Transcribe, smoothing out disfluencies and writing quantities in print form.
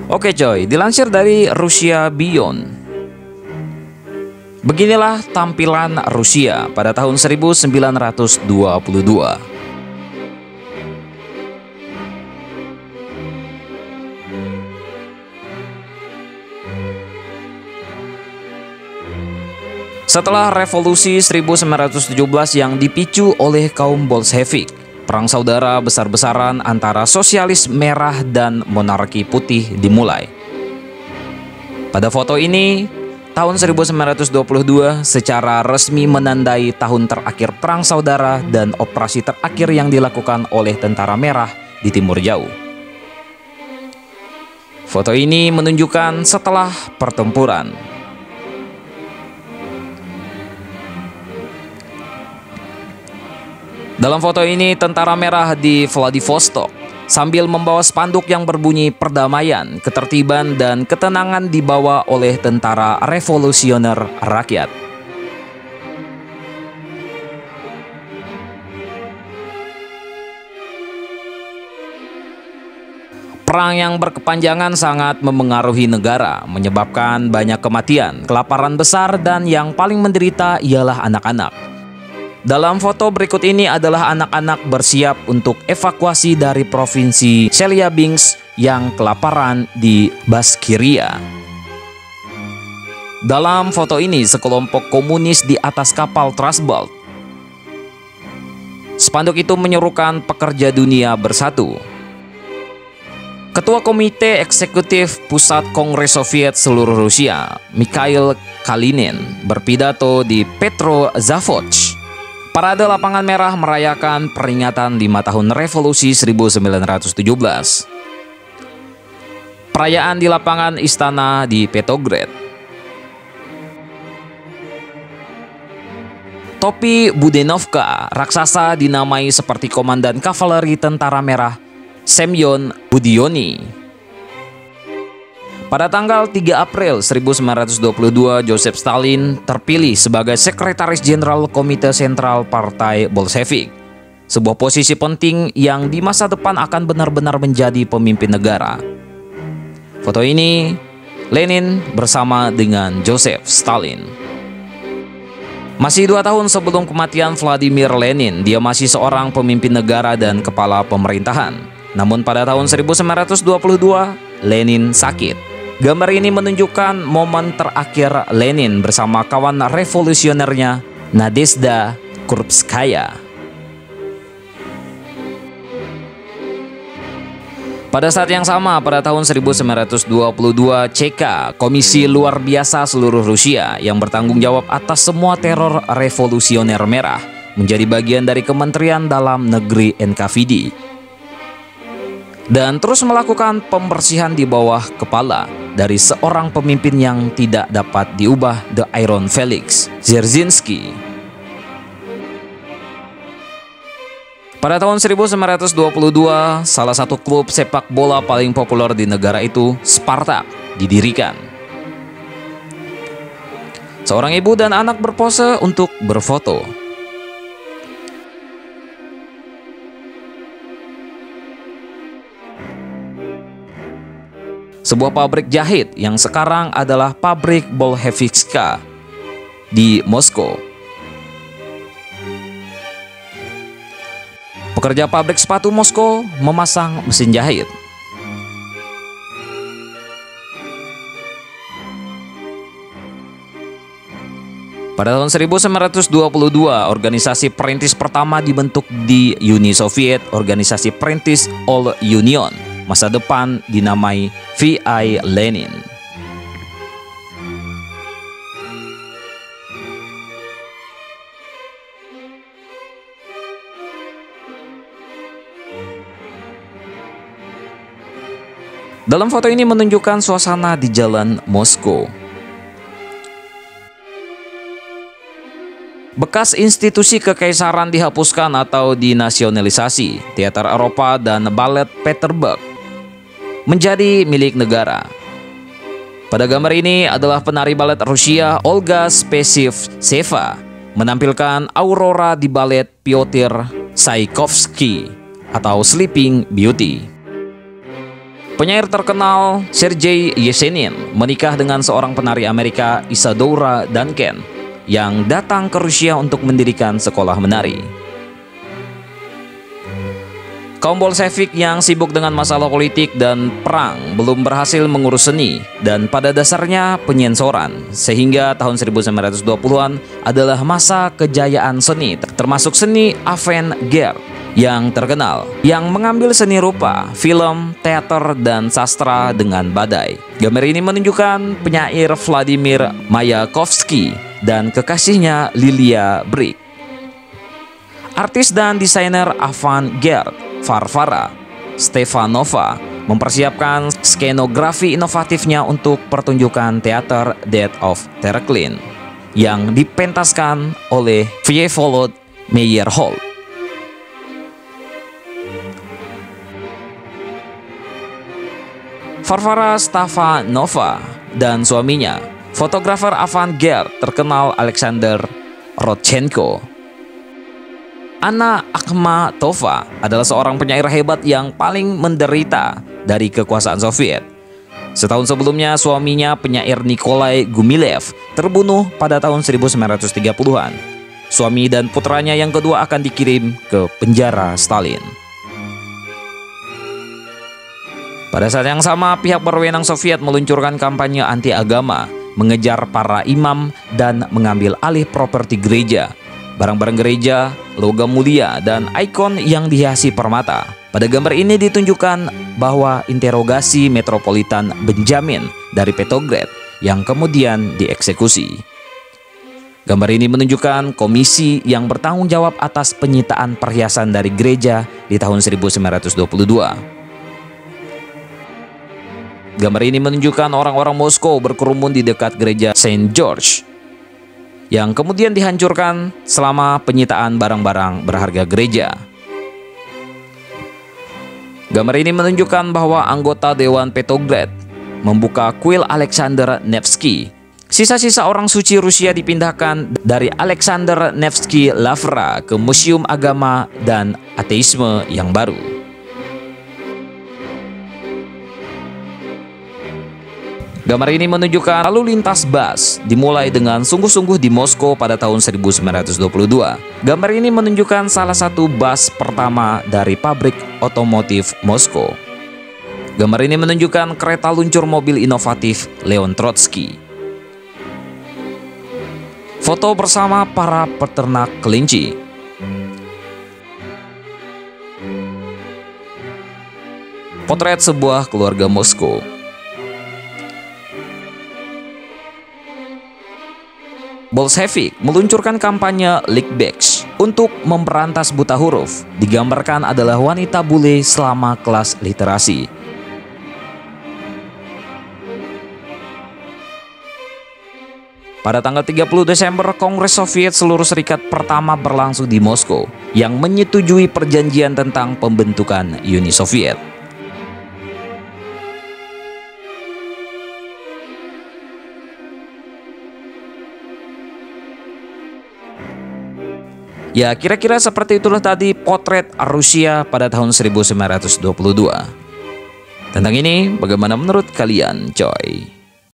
Oke coy, dilansir dari Russia Beyond. Beginilah tampilan Rusia pada tahun 1922. Setelah revolusi 1917 yang dipicu oleh kaum Bolshevik, perang saudara besar-besaran antara sosialis merah dan monarki putih dimulai. Pada foto ini, tahun 1922 secara resmi menandai tahun terakhir perang saudara dan operasi terakhir yang dilakukan oleh tentara merah di Timur Jauh. Foto ini menunjukkan setelah pertempuran. Dalam foto ini, tentara merah di Vladivostok sambil membawa spanduk yang berbunyi perdamaian, ketertiban, dan ketenangan dibawa oleh tentara revolusioner rakyat. Perang yang berkepanjangan sangat memengaruhi negara, menyebabkan banyak kematian, kelaparan besar, dan yang paling menderita ialah anak-anak. Dalam foto berikut ini adalah anak-anak bersiap untuk evakuasi dari provinsi Chelyabinsk yang kelaparan di Bashkiria. Dalam foto ini sekelompok komunis di atas kapal Trustboat. Spanduk itu menyerukan pekerja dunia bersatu. Ketua Komite Eksekutif Pusat Kongres Soviet seluruh Rusia, Mikhail Kalinin, berpidato di Petrozavodsk. Parade Lapangan Merah merayakan peringatan 5 tahun Revolusi 1917. Perayaan di lapangan istana di Petrograd. Topi Budenovka, raksasa dinamai seperti komandan kavaleri tentara merah Semyon Budyonny. Pada tanggal 3 April 1922, Joseph Stalin terpilih sebagai Sekretaris Jenderal Komite Sentral Partai Bolshevik, sebuah posisi penting yang di masa depan akan benar-benar menjadi pemimpin negara. Foto ini, Lenin bersama dengan Joseph Stalin. Masih 2 tahun sebelum kematian Vladimir Lenin, dia masih seorang pemimpin negara dan kepala pemerintahan. Namun pada tahun 1922, Lenin sakit. Gambar ini menunjukkan momen terakhir Lenin bersama kawan revolusionernya Nadezhda Krupskaya. Pada saat yang sama, pada tahun 1922, CK, Komisi Luar Biasa Seluruh Rusia yang bertanggung jawab atas semua teror revolusioner merah, menjadi bagian dari Kementerian Dalam Negeri NKVD. Dan terus melakukan pembersihan di bawah kepala dari seorang pemimpin yang tidak dapat diubah, The Iron Felix Dzerzhinsky. Pada tahun 1922, salah satu klub sepak bola paling populer di negara itu, Spartak, didirikan. Seorang ibu dan anak berpose untuk berfoto. Sebuah pabrik jahit yang sekarang adalah pabrik Bolshevika di Moskow. Pekerja pabrik sepatu Moskow memasang mesin jahit. Pada tahun 1922, organisasi perintis pertama dibentuk di Uni Soviet, organisasi perintis All Union. Masa depan dinamai V.I. Lenin. Dalam foto ini menunjukkan suasana di jalan Moskow. Bekas institusi kekaisaran dihapuskan atau dinasionalisasi. Teater Eropa dan Balet Peterburg menjadi milik negara. Pada gambar ini adalah penari balet Rusia Olga Spesivtseva menampilkan Aurora di balet Pyotr Tchaikovsky atau Sleeping Beauty. Penyair terkenal Sergei Yesenin menikah dengan seorang penari Amerika, Isadora Duncan, yang datang ke Rusia untuk mendirikan sekolah menari. Kaum Bolshevik yang sibuk dengan masalah politik dan perang belum berhasil mengurus seni dan pada dasarnya penyensoran, sehingga tahun 1920-an adalah masa kejayaan seni, termasuk seni avant-garde yang terkenal, yang mengambil seni rupa, film, teater, dan sastra dengan badai. Gambar ini menunjukkan penyair Vladimir Mayakovsky dan kekasihnya Lilia Brick. Artis dan desainer avant-garde Varvara Stefanova mempersiapkan skenografi inovatifnya untuk pertunjukan teater Death of Terklin yang dipentaskan oleh Vsevolod Meyerhold. Varvara Stefanova dan suaminya, fotografer avant-garde terkenal Alexander Rodchenko. Anna Akhmatova adalah seorang penyair hebat yang paling menderita dari kekuasaan Soviet. Setahun sebelumnya, suaminya penyair Nikolai Gumilev terbunuh pada tahun 1930-an. Suami dan putranya yang kedua akan dikirim ke penjara Stalin. Pada saat yang sama, pihak berwenang Soviet meluncurkan kampanye anti-agama, mengejar para imam dan mengambil alih properti gereja, barang-barang gereja, logam mulia, dan ikon yang dihiasi permata. Pada gambar ini ditunjukkan bahwa interogasi Metropolitan Benjamin dari Petrograd yang kemudian dieksekusi. Gambar ini menunjukkan komisi yang bertanggung jawab atas penyitaan perhiasan dari gereja di tahun 1922. Gambar ini menunjukkan orang-orang Moskow berkerumun di dekat gereja Saint George yang kemudian dihancurkan selama penyitaan barang-barang berharga gereja. Gambar ini menunjukkan bahwa anggota Dewan Petrograd membuka kuil Alexander Nevsky. Sisa-sisa orang suci Rusia dipindahkan dari Alexander Nevsky Lavra ke Museum Agama dan Ateisme yang baru. Gambar ini menunjukkan lalu lintas bus dimulai dengan sungguh-sungguh di Moskow pada tahun 1922. Gambar ini menunjukkan salah satu bus pertama dari pabrik otomotif Moskow. Gambar ini menunjukkan kereta luncur mobil inovatif Leon Trotsky. Foto bersama para peternak kelinci. Potret sebuah keluarga Moskow. Bolshevik meluncurkan kampanye Lickbacks untuk memberantas buta huruf. Digambarkan adalah wanita bule selama kelas literasi. Pada tanggal 30 Desember, Kongres Soviet Seluruh Serikat pertama berlangsung di Moskow yang menyetujui perjanjian tentang pembentukan Uni Soviet. Ya, kira-kira seperti itulah tadi potret Rusia pada tahun 1922. Tentang ini, bagaimana menurut kalian, coy?